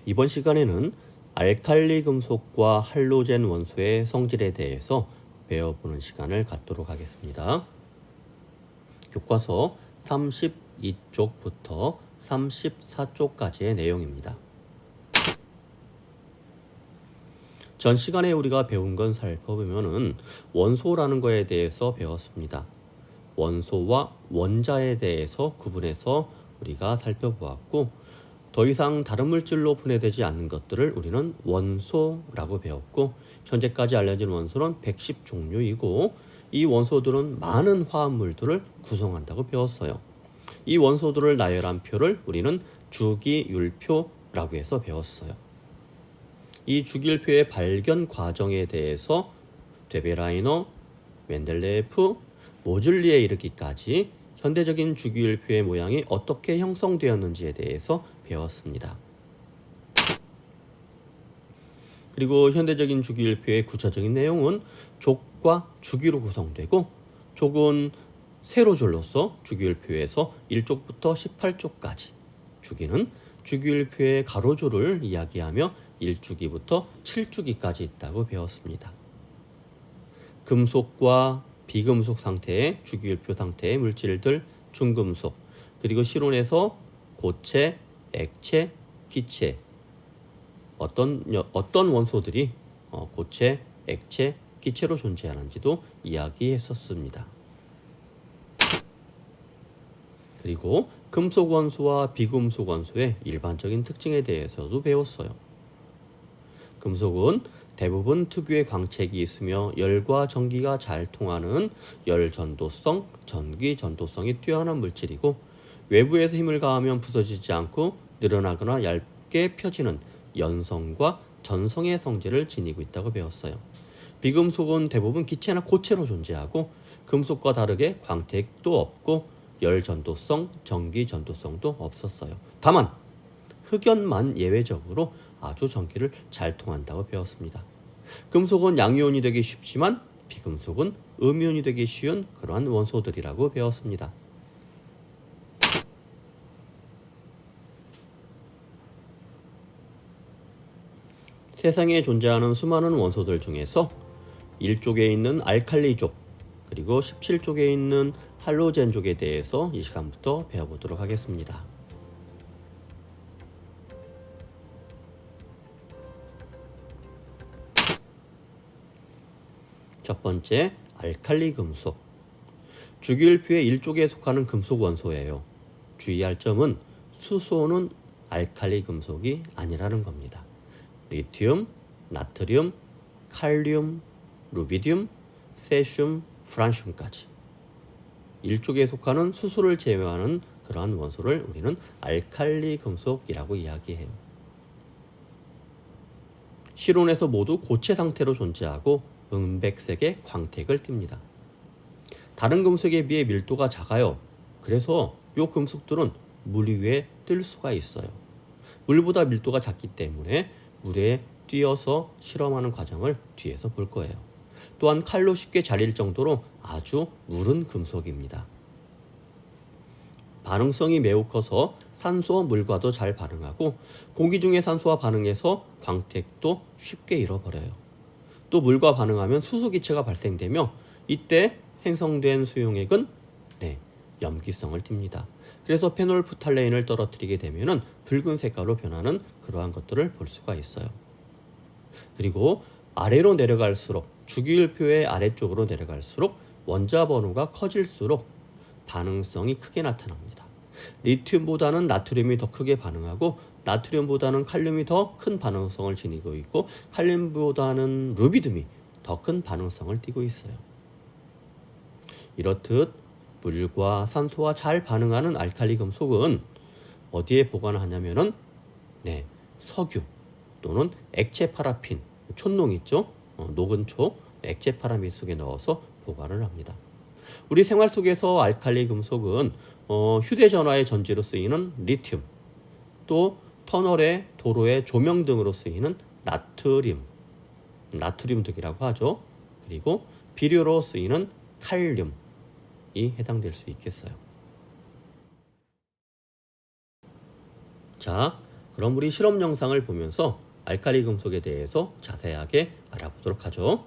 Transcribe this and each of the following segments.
이번 시간에는 알칼리 금속과 할로젠 원소의 성질에 대해서 배워보는 시간을 갖도록 하겠습니다. 교과서 32쪽부터 34쪽까지의 내용입니다. 전 시간에 우리가 배운 건 살펴보면은 원소라는 거에 대해서 배웠습니다. 원소와 원자에 대해서 구분해서 우리가 살펴보았고, 더 이상 다른 물질로 분해되지 않는 것들을 우리는 원소라고 배웠고, 현재까지 알려진 원소는 110종류이고 이 원소들은 많은 화합물들을 구성한다고 배웠어요. 이 원소들을 나열한 표를 우리는 주기율표라고 해서 배웠어요. 이 주기율표의 발견 과정에 대해서 데베라이너, 멘델레예프, 모즐리에 이르기까지 현대적인 주기율표의 모양이 어떻게 형성되었는지에 대해서 배웠습니다. 그리고 현대적인 주기율표의 구체적인 내용은 족과 주기로 구성되고, 족은 세로줄로서 주기율표에서 1족부터 18족까지, 주기는 주기율표의 가로줄을 이야기하며 1주기부터 7주기까지 있다고 배웠습니다. 금속과 비금속 상태의 주기율표 상태의 물질들, 중금속, 그리고 실온에서 고체, 액체, 기체, 어떤 원소들이 고체, 액체, 기체로 존재하는지도 이야기했었습니다. 그리고 금속 원소와 비금속 원소의 일반적인 특징에 대해서도 배웠어요. 금속은 대부분 특유의 광택이 있으며 열과 전기가 잘 통하는 열전도성, 전기전도성이 뛰어난 물질이고, 외부에서 힘을 가하면 부서지지 않고 늘어나거나 얇게 펴지는 연성과 전성의 성질을 지니고 있다고 배웠어요. 비금속은 대부분 기체나 고체로 존재하고, 금속과 다르게 광택도 없고 열전도성, 전기전도성도 없었어요. 다만 흑연만 예외적으로 아주 전기를 잘 통한다고 배웠습니다. 금속은 양이온이 되기 쉽지만 비금속은 음이온이 되기 쉬운 그러한 원소들이라고 배웠습니다. 세상에 존재하는 수많은 원소들 중에서 1쪽에 있는 알칼리족, 그리고 17쪽에 있는 할로젠족에 대해서 이 시간부터 배워보도록 하겠습니다. 첫 번째, 알칼리 금속. 주기율표의 1쪽에 속하는 금속 원소예요. 주의할 점은 수소는 알칼리 금속이 아니라는 겁니다. 리튬, 나트륨, 칼륨, 루비듐, 세슘, 프란슘까지 1쪽에 속하는 수소를 제외하는 그러한 원소를 우리는 알칼리 금속이라고 이야기해요. 실온에서 모두 고체 상태로 존재하고 은백색의 광택을 띱니다. 다른 금속에 비해 밀도가 작아요. 그래서 이 금속들은 물 위에 뜰 수가 있어요. 물보다 밀도가 작기 때문에 물에 띄어서 실험하는 과정을 뒤에서 볼 거예요. 또한 칼로 쉽게 잘릴 정도로 아주 무른 금속입니다. 반응성이 매우 커서 산소와 물과도 잘 반응하고, 공기 중의 산소와 반응해서 광택도 쉽게 잃어버려요. 또 물과 반응하면 수소기체가 발생되며 이때 생성된 수용액은 염기성을 띱니다. 그래서 페놀프탈레인을 떨어뜨리게 되면 붉은 색깔로 변하는 그러한 것들을 볼 수가 있어요. 그리고 아래로 내려갈수록, 주기율표의 아래쪽으로 내려갈수록 원자 번호가 커질수록 반응성이 크게 나타납니다. 리튬보다는 나트륨이 더 크게 반응하고, 나트륨보다는 칼륨이 더 큰 반응성을 지니고 있고, 칼륨보다는 루비듐이 더 큰 반응성을 띠고 있어요. 이렇듯 물과 산소와 잘 반응하는 알칼리 금속은 어디에 보관하냐면은 석유 또는 액체 파라핀, 촛농 있죠? 녹은 초, 액체 파라핀 속에 넣어서 보관을 합니다. 우리 생활 속에서 알칼리 금속은 휴대전화의 전지로 쓰이는 리튬, 또 터널의 도로의 조명 등으로 쓰이는 나트륨 등이라고 하죠. 그리고 비료로 쓰이는 칼륨이 해당될 수 있겠어요. 자, 그럼 우리 실험 영상을 보면서 알칼리 금속에 대해서 자세하게 알아보도록 하죠.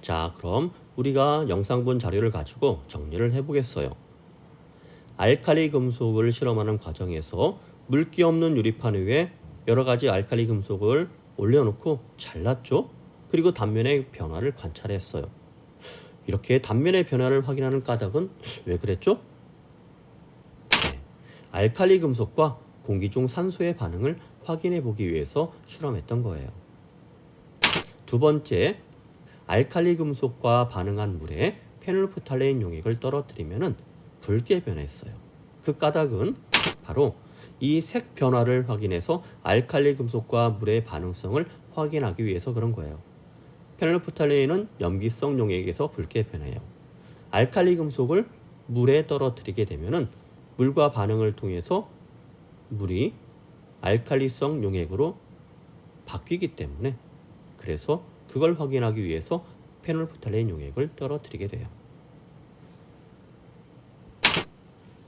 자, 그럼 우리가 영상 본 자료를 가지고 정리를 해보겠어요. 알칼리 금속을 실험하는 과정에서 물기 없는 유리판 위에 여러 가지 알칼리 금속을 올려놓고 잘랐죠. 그리고 단면의 변화를 관찰했어요. 이렇게 단면의 변화를 확인하는 까닭은 왜 그랬죠? 네, 알칼리 금속과 공기 중 산소의 반응을 확인해 보기 위해서 실험했던 거예요. 두 번째, 알칼리 금속과 반응한 물에 페놀프탈레인 용액을 떨어뜨리면 붉게 변했어요. 그 까닭은 바로 이 색 변화를 확인해서 알칼리 금속과 물의 반응성을 확인하기 위해서 그런 거예요. 페놀프탈레인은 염기성 용액에서 붉게 변해요. 알칼리 금속을 물에 떨어뜨리게 되면 물과 반응을 통해서 물이 알칼리성 용액으로 바뀌기 때문에 그래서 그걸 확인하기 위해서 페놀프탈레인 용액을 떨어뜨리게 돼요.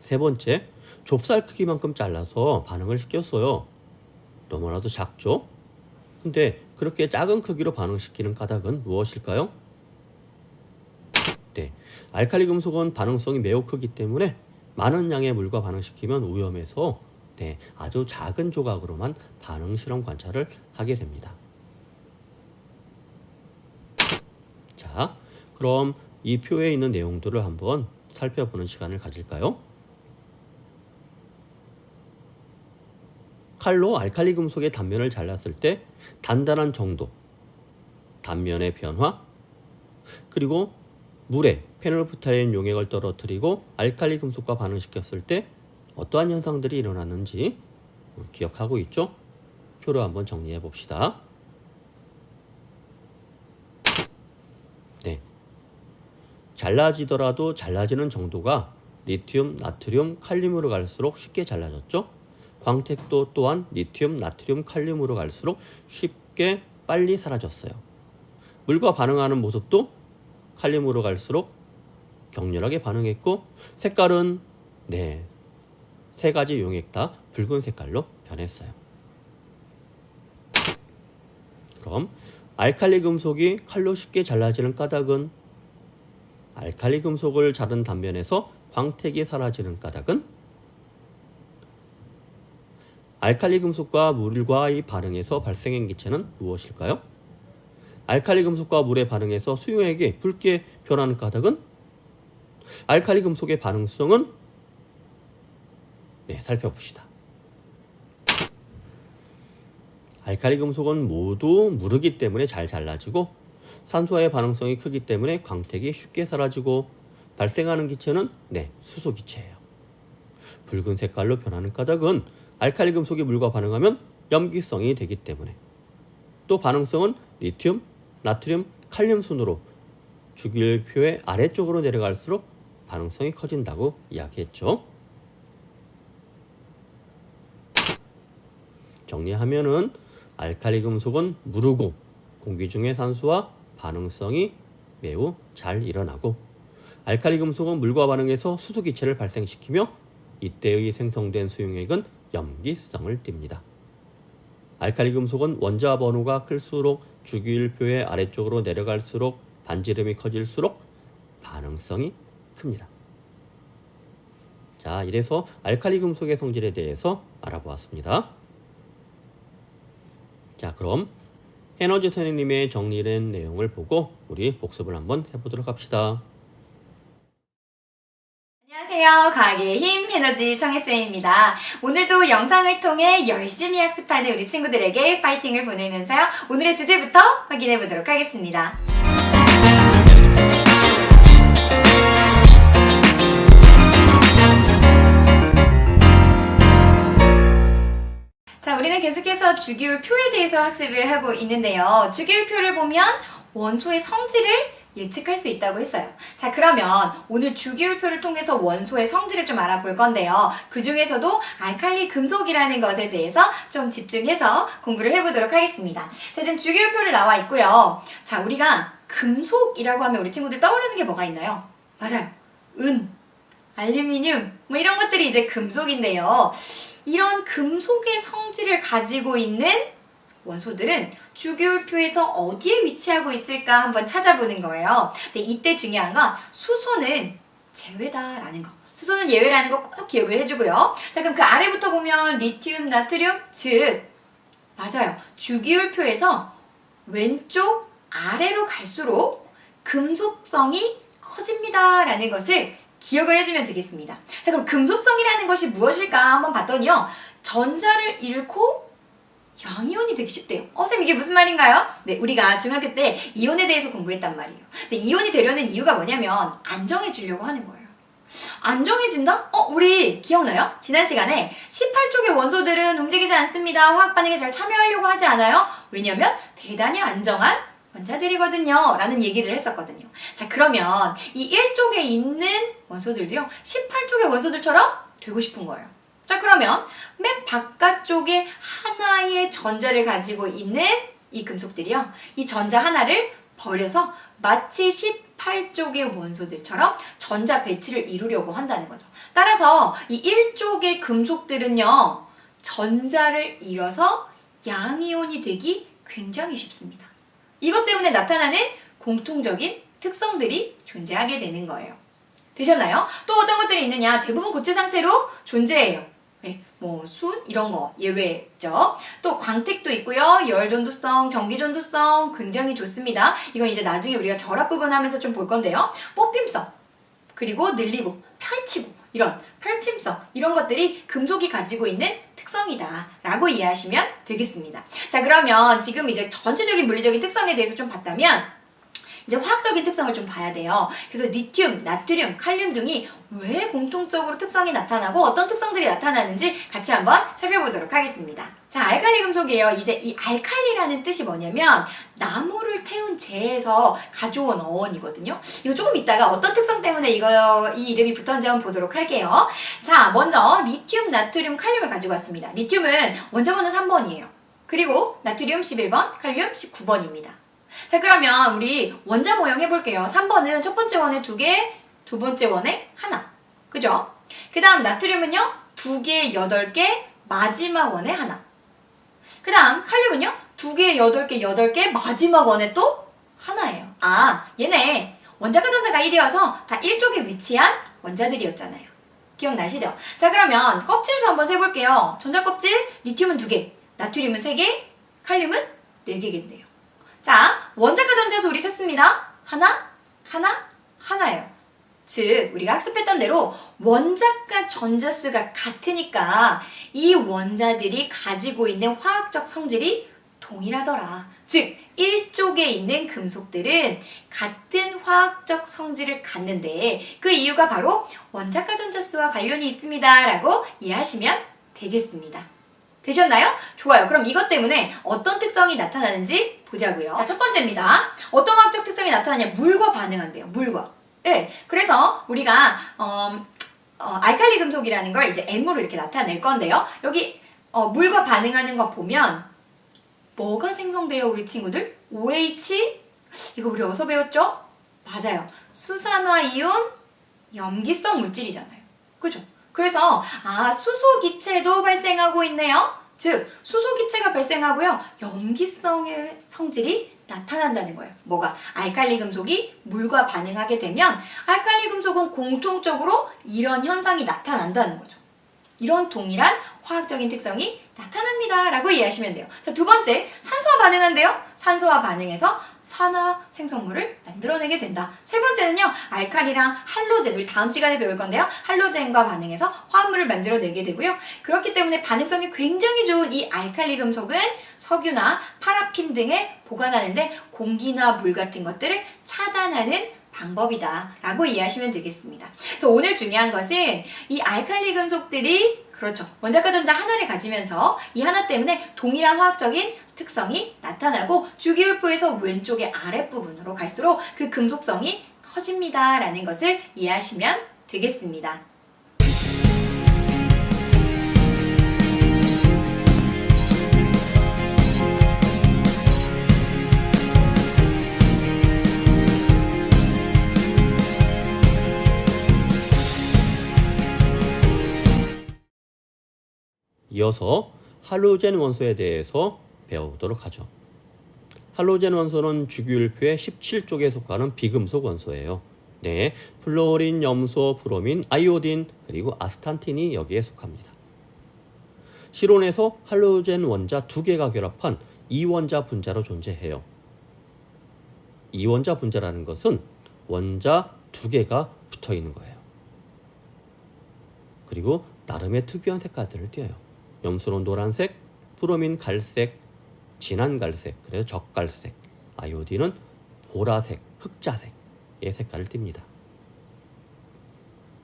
세 번째, 좁쌀 크기만큼 잘라서 반응을 시켰어요. 너무나도 작죠? 근데 그렇게 작은 크기로 반응시키는 까닭은 무엇일까요? 네, 알칼리 금속은 반응성이 매우 크기 때문에 많은 양의 물과 반응시키면 위험해서 네, 아주 작은 조각으로만 반응 실험 관찰을 하게 됩니다. 자, 그럼 이 표에 있는 내용들을 한번 살펴보는 시간을 가질까요? 칼로 알칼리 금속의 단면을 잘랐을 때 단단한 정도, 단면의 변화, 그리고 물에 페놀프타린 용액을 떨어뜨리고 알칼리 금속과 반응시켰을 때 어떠한 현상들이 일어났는지 기억하고 있죠? 표로 한번 정리해 봅시다. 네, 잘라지더라도 잘라지는 정도가 리튬, 나트륨, 칼륨으로 갈수록 쉽게 잘라졌죠? 광택도 또한 리튬, 나트륨, 칼륨으로 갈수록 쉽게 빨리 사라졌어요. 물과 반응하는 모습도 칼륨으로 갈수록 격렬하게 반응했고 색깔은 네, 세 가지 용액 다 붉은 색깔로 변했어요. 그럼 알칼리 금속이 칼로 쉽게 잘라지는 까닭은, 알칼리 금속을 자른 단면에서 광택이 사라지는 까닭은, 알칼리 금속과 물과의 반응에서 발생한 기체는 무엇일까요? 알칼리 금속과 물의 반응에서 수용액이 붉게 변하는 까닭은, 알칼리 금속의 반응성은 네, 살펴봅시다. 알칼리 금속은 모두 무르기 때문에 잘 잘라지고 산소와의 반응성이 크기 때문에 광택이 쉽게 사라지고 발생하는 기체는 네, 수소 기체예요. 붉은 색깔로 변하는 까닭은 알칼리 금속이 물과 반응하면 염기성이 되기 때문에, 또 반응성은 리튬, 나트륨, 칼륨 순으로 주기율표의 아래쪽으로 내려갈수록 반응성이 커진다고 이야기했죠. 정리하면은 알칼리 금속은 무르고 공기 중의 산소와 반응성이 매우 잘 일어나고, 알칼리 금속은 물과 반응해서 수소 기체를 발생시키며 이때의 생성된 수용액은 염기성을 띱니다. 알칼리 금속은 원자 번호가 클수록 주기율표의 아래쪽으로 내려갈수록 반지름이 커질수록 반응성이 큽니다. 자, 이래서 알칼리 금속의 성질에 대해서 알아보았습니다. 자, 그럼 해너지 선생님의 정리된 내용을 보고 우리 복습을 한번 해보도록 합시다. 안녕하세요. 과학의 힘 에너지 청혜쌤입니다. 오늘도 영상을 통해 열심히 학습하는 우리 친구들에게 파이팅을 보내면서요. 오늘의 주제부터 확인해 보도록 하겠습니다. 자, 우리는 계속해서 주기율표에 대해서 학습을 하고 있는데요. 주기율표를 보면 원소의 성질을 예측할 수 있다고 했어요. 자, 그러면 오늘 주기율표를 통해서 원소의 성질을 좀 알아볼 건데요. 그 중에서도 알칼리 금속이라는 것에 대해서 좀 집중해서 공부를 해보도록 하겠습니다. 자, 지금 주기율표를 나와 있고요. 자, 우리가 금속이라고 하면 우리 친구들 떠오르는 게 뭐가 있나요? 맞아요. 은, 알루미늄, 뭐 이런 것들이 이제 금속인데요. 이런 금속의 성질을 가지고 있는 원소들은 주기율표에서 어디에 위치하고 있을까 한번 찾아보는 거예요. 근데 이때 중요한 건 수소는 제외다라는 거. 수소는 예외라는 거 꼭 기억을 해주고요. 자, 그럼 그 아래부터 보면 리튬, 나트륨, 즉 맞아요. 주기율표에서 왼쪽 아래로 갈수록 금속성이 커집니다라는 것을 기억을 해주면 되겠습니다. 자, 그럼 금속성이라는 것이 무엇일까 한번 봤더니요. 전자를 잃고 양이온이 되기 쉽대요. 선생님 이게 무슨 말인가요? 네, 우리가 중학교 때 이온에 대해서 공부했단 말이에요. 근데 이온이 되려는 이유가 뭐냐면 안정해지려고 하는 거예요. 안정해진다? 우리 기억나요? 지난 시간에 18쪽의 원소들은 움직이지 않습니다. 화학 반응에 잘 참여하려고 하지 않아요. 왜냐면 대단히 안정한 원자들이거든요. 라는 얘기를 했었거든요. 자, 그러면 이 1쪽에 있는 원소들도요. 18쪽의 원소들처럼 되고 싶은 거예요. 자, 그러면 맨 바깥쪽에 하나의 전자를 가지고 있는 이 금속들이요. 이 전자 하나를 버려서 마치 18쪽의 원소들처럼 전자 배치를 이루려고 한다는 거죠. 따라서 이 1쪽의 금속들은요. 전자를 잃어서 양이온이 되기 굉장히 쉽습니다. 이것 때문에 나타나는 공통적인 특성들이 존재하게 되는 거예요. 되셨나요? 또 어떤 것들이 있느냐? 대부분 고체 상태로 존재해요. 네, 뭐 순 이런 거 예외죠. 또 광택도 있고요. 열 전도성, 전기 전도성 굉장히 좋습니다. 이건 이제 나중에 우리가 결합 부분 하면서 좀 볼 건데요. 뽑힘성, 그리고 늘리고 펼치고 이런 펼침성 이런 것들이 금속이 가지고 있는 특성이다 라고 이해하시면 되겠습니다. 자, 그러면 지금 이제 전체적인 물리적인 특성에 대해서 좀 봤다면 이제 화학적인 특성을 좀 봐야 돼요. 그래서 리튬, 나트륨, 칼륨 등이 왜 공통적으로 특성이 나타나고 어떤 특성들이 나타나는지 같이 한번 살펴보도록 하겠습니다. 자, 알칼리 금속이에요. 이제 이 알칼리라는 뜻이 뭐냐면 나무를 태운 재에서 가져온 어원이거든요. 이거 조금 이따가 어떤 특성 때문에 이 이름이 붙었는지 한번 보도록 할게요. 자, 먼저 리튬, 나트륨, 칼륨을 가지고 왔습니다. 리튬은 원자번호 3번이에요. 그리고 나트륨 11번, 칼륨 19번입니다. 자, 그러면 우리 원자 모형 해볼게요. 3번은 첫 번째 원에 2개, 두 번째 원에 하나. 그죠? 그 다음 나트륨은요, 2개, 8개, 마지막 원에 하나. 그 다음 칼륨은요, 2개, 8개, 8개, 마지막 원에 또 하나예요. 아, 얘네 원자과 전자가 1이어서 다 1쪽에 위치한 원자들이었잖아요. 기억나시죠? 자, 그러면 껍질수 한번 세볼게요. 전자 껍질, 리튬은 2개, 나트륨은 3개, 칼륨은 4개겠네요. 자, 원자과 전자수 우리 셌습니다. 하나, 하나, 하나예요. 즉, 우리가 학습했던 대로 원자과 전자수가 같으니까 이 원자들이 가지고 있는 화학적 성질이 동일하더라. 즉, 1쪽에 있는 금속들은 같은 화학적 성질을 갖는데 그 이유가 바로 원자과 전자수와 관련이 있습니다. 라고 이해하시면 되겠습니다. 되셨나요? 좋아요. 그럼 이것 때문에 어떤 특성이 나타나는지 보자고요. 자, 첫 번째입니다. 어떤 화학적 특성이 나타나냐? 물과 반응한대요. 물과. 네. 그래서 우리가 알칼리 금속이라는 걸 이제 M으로 이렇게 나타낼 건데요. 여기 물과 반응하는 거 보면 뭐가 생성돼요, 우리 친구들? OH 이거 우리 어디서 배웠죠? 맞아요. 수산화 이온 염기성 물질이잖아요. 그죠? 그래서 수소기체도 발생하고 있네요. 즉 수소기체가 발생하고요. 염기성의 성질이 나타난다는 거예요. 뭐가? 알칼리 금속이 물과 반응하게 되면 알칼리 금속은 공통적으로 이런 현상이 나타난다는 거죠. 이런 동일한 화학적인 특성이 나타납니다. 라고 이해하시면 돼요. 자, 두 번째, 산소와 반응한대요. 산소와 반응해서 산화 생성물을 만들어내게 된다. 세 번째는요, 알칼리랑 할로젠, 우리 다음 시간에 배울 건데요. 할로젠과 반응해서 화합물을 만들어내게 되고요. 그렇기 때문에 반응성이 굉장히 좋은 이 알칼리 금속은 석유나 파라핀 등에 보관하는데 공기나 물 같은 것들을 차단하는 방법이다 라고 이해하시면 되겠습니다. 그래서 오늘 중요한 것은 이 알칼리 금속들이 그렇죠. 원자과 전자 하나를 가지면서 이 하나 때문에 동일한 화학적인 특성이 나타나고 주기율표에서 왼쪽의 아랫부분으로 갈수록 그 금속성이 커집니다 라는 것을 이해하시면 되겠습니다. 이어서 할로젠 원소에 대해서 배워보도록 하죠. 할로젠 원소는 주기율표의 17쪽에 속하는 비금속 원소예요. 네, 플로린, 염소, 브로민, 아이오딘, 그리고 아스탄틴이 여기에 속합니다. 실온에서 할로젠 원자 2개가 결합한 이원자 분자로 존재해요. 이원자 분자라는 것은 원자 2개가 붙어 있는 거예요. 그리고 나름의 특유한 색깔들을 띄어요. 염소는 노란색, 브로민 갈색, 진한 갈색, 그래서 적갈색, 아이오딘은 보라색, 흑자색의 색깔을 띱니다.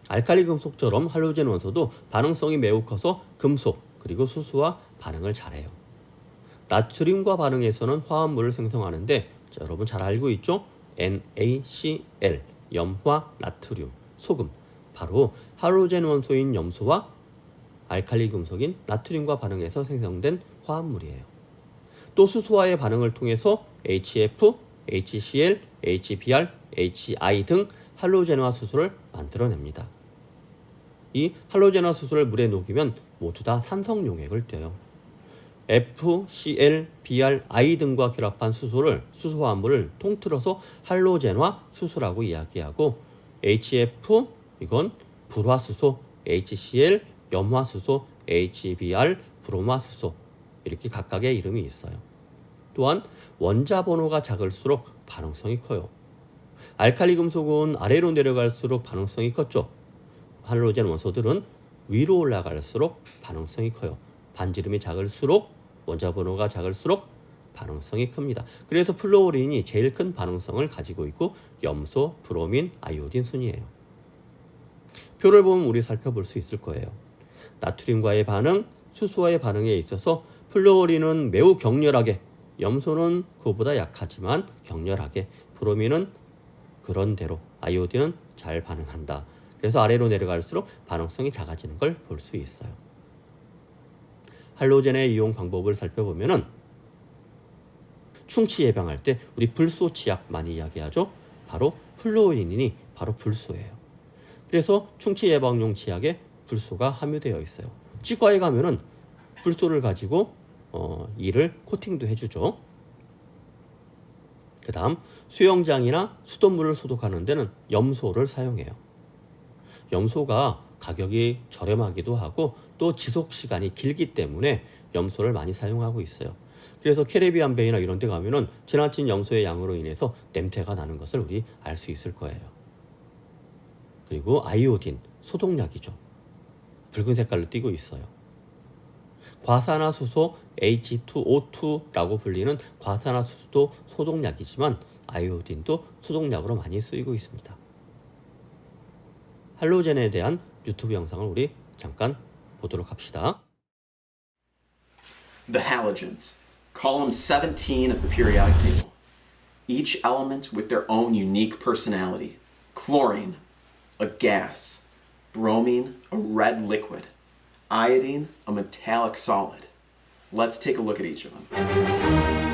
알칼리 금속처럼 할로젠 원소도 반응성이 매우 커서 금속 그리고 수소와 반응을 잘해요. 나트륨과 반응해서는 화합물을 생성하는데 여러분 잘 알고 있죠? NaCl, 염화 나트륨, 소금, 바로 할로젠 원소인 염소와 알칼리 금속인 나트륨과 반응해서 생성된 화합물이에요. 또 수소와의 반응을 통해서 HF, HCl, HBr, HI 등 할로젠화 수소를 만들어냅니다. 이 할로젠화 수소를 물에 녹이면 모두 다 산성용액을 떼요. FCl, Br, I 등과 결합한 수소화합물을 통틀어서 할로젠화 수소라고 이야기하고 HF 이건 불화수소, HCl 염화수소, HBr 브로마수소 이렇게 각각의 이름이 있어요. 또한 원자 번호가 작을수록 반응성이 커요. 알칼리 금속은 아래로 내려갈수록 반응성이 컸죠. 할로젠 원소들은 위로 올라갈수록 반응성이 커요. 반지름이 작을수록 원자 번호가 작을수록 반응성이 큽니다. 그래서 플루오린이 제일 큰 반응성을 가지고 있고 염소, 브로민, 아이오딘 순이에요. 표를 보면 우리 살펴볼 수 있을 거예요. 나트륨과의 반응, 수소와의 반응에 있어서 플루오린은 매우 격렬하게, 염소는 그보다 약하지만 격렬하게, 브로민은 그런대로, 아이오딘은 잘 반응한다. 그래서 아래로 내려갈수록 반응성이 작아지는 걸 볼 수 있어요. 할로젠의 이용 방법을 살펴보면은 충치 예방할 때 우리 불소 치약 많이 이야기하죠. 바로 플루오린이 바로 불소예요. 그래서 충치 예방용 치약에 불소가 함유되어 있어요. 치과에 가면은 불소를 가지고 이를 코팅도 해주죠. 그 다음 수영장이나 수돗물을 소독하는 데는 염소를 사용해요. 염소가 가격이 저렴하기도 하고 또 지속 시간이 길기 때문에 염소를 많이 사용하고 있어요. 그래서 캐리비안 베이나 이런 데 가면은 지나친 염소의 양으로 인해서 냄새가 나는 것을 우리 알 수 있을 거예요. 그리고 아이오딘, 소독약이죠. 붉은 색깔로 띄고 있어요. 과산화수소 H2O2라고 불리는 과산화수소도 소독약이지만 아이오딘도 소독약으로 많이 쓰이고 있습니다. 할로젠에 대한 유튜브 영상을 우리 잠깐 보도록 합시다. The halogens, column 17 of the periodic table. Each element with their own unique personality. Chlorine, a gas. Bromine, a red liquid. Iodine, a metallic solid. Let's take a look at each of them.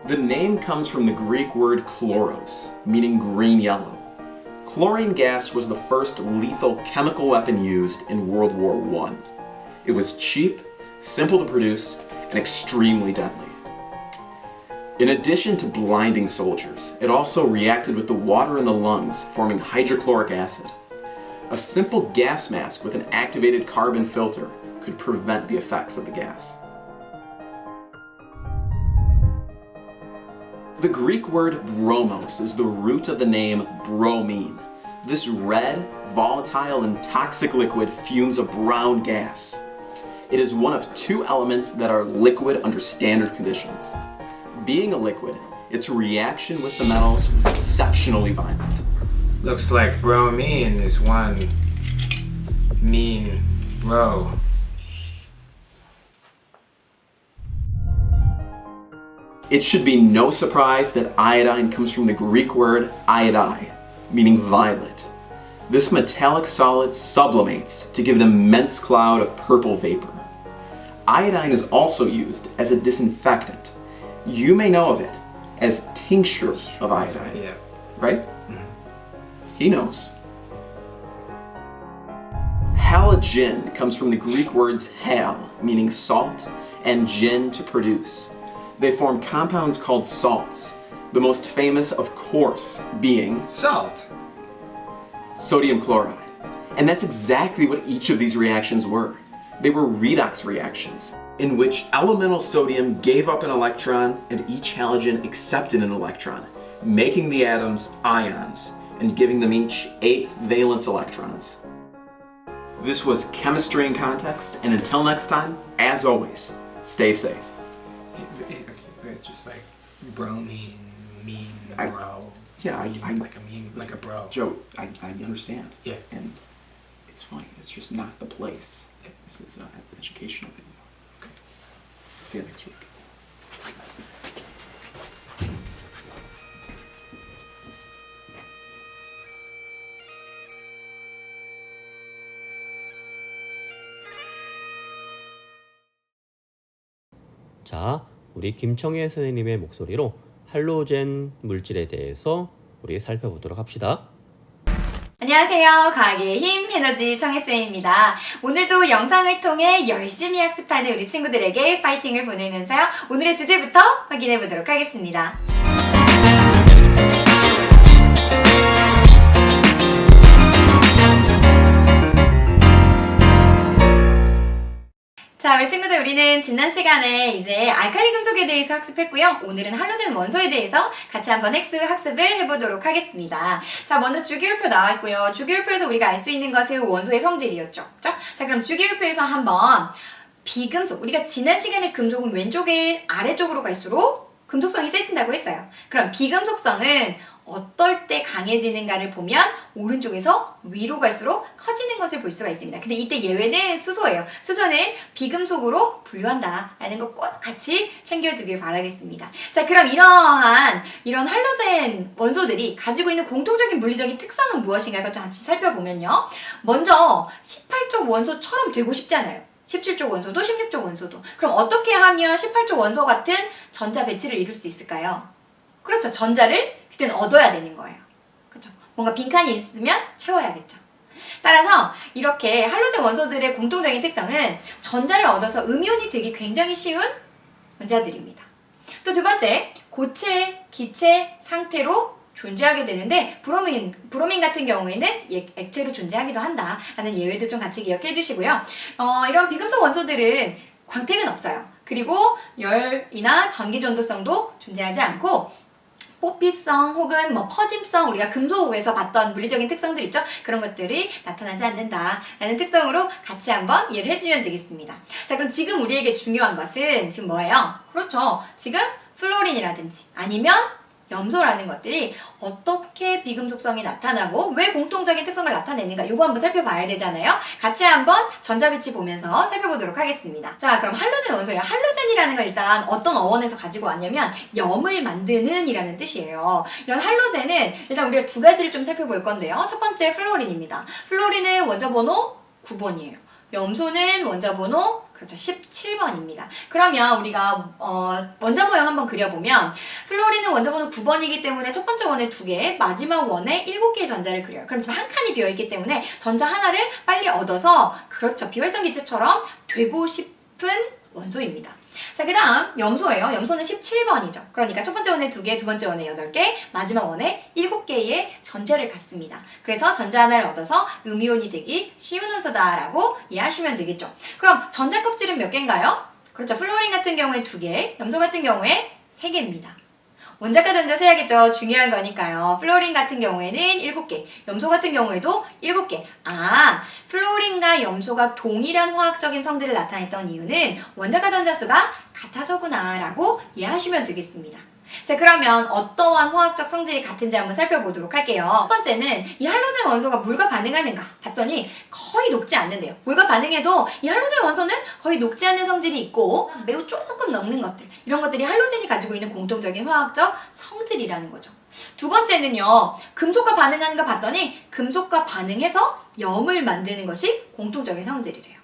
The name comes from the Greek word chloros, meaning green-yellow. Chlorine gas was the first lethal chemical weapon used in World War I. It was cheap, simple to produce, and extremely deadly. In addition to blinding soldiers, it also reacted with the water in the lungs, forming hydrochloric acid. A simple gas mask with an activated carbon filter could prevent the effects of the gas. The Greek word bromos is the root of the name bromine. This red, volatile, and toxic liquid fumes a brown gas. It is one of two elements that are liquid under standard conditions. Being a liquid, its reaction with the metals was exceptionally violent. Looks like bromine is one mean bro. It should be no surprise that iodine comes from the Greek word iodine, meaning violet. This metallic solid sublimates to give an immense cloud of purple vapor. Iodine is also used as a disinfectant. You may know of it as tincture of iodine, Yeah. right? He knows. Halogen comes from the Greek words hal, meaning salt, and gen, to produce. They form compounds called salts, the most famous, of course, being Salt. sodium chloride. And that's exactly what each of these reactions were. They were redox reactions, in which elemental sodium gave up an electron and each halogen accepted an electron, making the atoms ions and giving them each 8 valence electrons. This was chemistry in context, and until next time, as always, stay safe. Okay, but it's just like bromine, mean I- bro. yeah, I- like a mean, like a bro. Joe, I understand. Yeah. And it's fine. It's just not the place. This is an educational video. Okay. See you next week. 자, 우리 김청혜 선생님의 목소리로 할로젠 물질에 대해서 우리 살펴보도록 합시다. 안녕하세요. 과학의 힘 에너지 청혜쌤입니다. 오늘도 영상을 통해 열심히 학습하는 우리 친구들에게 파이팅을 보내면서요. 오늘의 주제부터 확인해 보도록 하겠습니다. 자, 우리 친구들, 우리는 지난 시간에 이제 알칼리 금속에 대해서 학습했고요. 오늘은 할로젠 원소에 대해서 같이 한번 학습을 해보도록 하겠습니다. 자, 먼저 주기율표 나왔고요. 주기율표에서 우리가 알 수 있는 것은 원소의 성질이었죠. 그죠? 자, 그럼 주기율표에서 한번 비금속, 우리가 지난 시간에 금속은 왼쪽에 아래쪽으로 갈수록 금속성이 세진다고 했어요. 그럼 비금속성은 어떨 때 강해지는가를 보면 오른쪽에서 위로 갈수록 커지는 것을 볼 수가 있습니다. 근데 이때 예외는 수소예요. 수소는 비금속으로 분류한다 라는 거 꼭 같이 챙겨두길 바라겠습니다. 자, 그럼 이런 할로젠 원소들이 가지고 있는 공통적인 물리적인 특성은 무엇인가 또 같이 살펴보면요. 먼저 18쪽 원소처럼 되고 싶잖아요. 17쪽 원소도 16쪽 원소도. 그럼 어떻게 하면 18쪽 원소 같은 전자 배치를 이룰 수 있을까요? 그렇죠. 전자를 그때는 얻어야 되는 거예요. 그렇죠. 뭔가 빈칸이 있으면 채워야겠죠. 따라서 이렇게 할로젠 원소들의 공통적인 특성은 전자를 얻어서 음이온이 되기 굉장히 쉬운 원자들입니다. 또 두 번째, 고체, 기체 상태로 존재하게 되는데 브로민 같은 경우에는 액체로 존재하기도 한다라는 예외도 좀 같이 기억해 주시고요. 이런 비금속 원소들은 광택은 없어요. 그리고 열이나 전기 전도성도 존재하지 않고 뽀삐성 혹은 퍼짐성, 우리가 금속에서 봤던 물리적인 특성들 있죠? 그런 것들이 나타나지 않는다라는 특성으로 같이 한번 이해를 해주면 되겠습니다. 자, 그럼 지금 우리에게 중요한 것은 지금 뭐예요? 그렇죠. 지금 플로린이라든지 아니면 염소라는 것들이 어떻게 비금속성이 나타나고 왜 공통적인 특성을 나타내는가, 이거 한번 살펴봐야 되잖아요. 같이 한번 전자배치 보면서 살펴보도록 하겠습니다. 자, 그럼 할로젠 원소예요. 할로젠이라는 건 일단 어떤 어원에서 가지고 왔냐면 염을 만드는 이라는 뜻이에요. 이런 할로젠은 일단 우리가 두 가지를 좀 살펴볼 건데요. 첫 번째 플로린입니다. 플로린은 원자번호 9번이에요. 염소는 원자번호 그렇죠. 17번입니다. 그러면 우리가 원자 모형 한번 그려보면 플로린은 원자번호 9번이기 때문에 첫 번째 원에 2개, 마지막 원에 7개의 전자를 그려요. 그럼 지금 한 칸이 비어있기 때문에 전자 하나를 빨리 얻어서 그렇죠. 비활성 기체처럼 되고 싶은 원소입니다. 자, 그 다음 염소예요. 염소는 17번이죠. 그러니까 첫 번째 원에 2개, 두 번째 원에 8개, 마지막 원에 7개의 전자를 갖습니다. 그래서 전자 하나를 얻어서 음이온이 되기 쉬운 원소다라고 이해하시면 되겠죠. 그럼 전자 껍질은 몇 개인가요? 그렇죠. 플로린 같은 경우에 2개, 염소 같은 경우에 3개입니다. 원자과 전자 세야겠죠. 중요한 거니까요. 플로린 같은 경우에는 7개, 염소 같은 경우에도 7개. 아, 플로린과 염소가 동일한 화학적인 성질을 나타냈던 이유는 원자과 전자수가 같아서구나 라고 이해하시면 되겠습니다. 자, 그러면 어떠한 화학적 성질이 같은지 한번 살펴보도록 할게요. 첫 번째는 이 할로젠 원소가 물과 반응하는가 봤더니 거의 녹지 않는데요. 물과 반응해도 이 할로젠 원소는 거의 녹지 않는 성질이 있고 매우 조금 녹는 것들, 이런 것들이 할로젠이 가지고 있는 공통적인 화학적 성질이라는 거죠. 두 번째는요, 금속과 반응하는가 봤더니 금속과 반응해서 염을 만드는 것이 공통적인 성질이래요.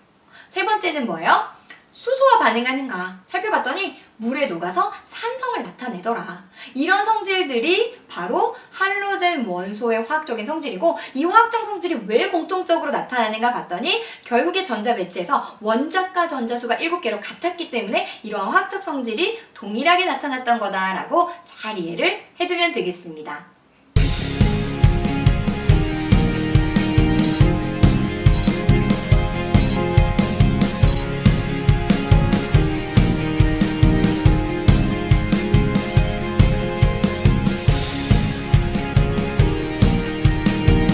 세 번째는 뭐예요? 수소와 반응하는가 살펴봤더니 물에 녹아서 산성을 나타내더라. 이런 성질들이 바로 할로젠 원소의 화학적인 성질이고, 이 화학적 성질이 왜 공통적으로 나타나는가 봤더니 결국에 전자 배치에서 원자과 전자수가 7개로 같았기 때문에 이러한 화학적 성질이 동일하게 나타났던 거다라고 잘 이해를 해두면 되겠습니다.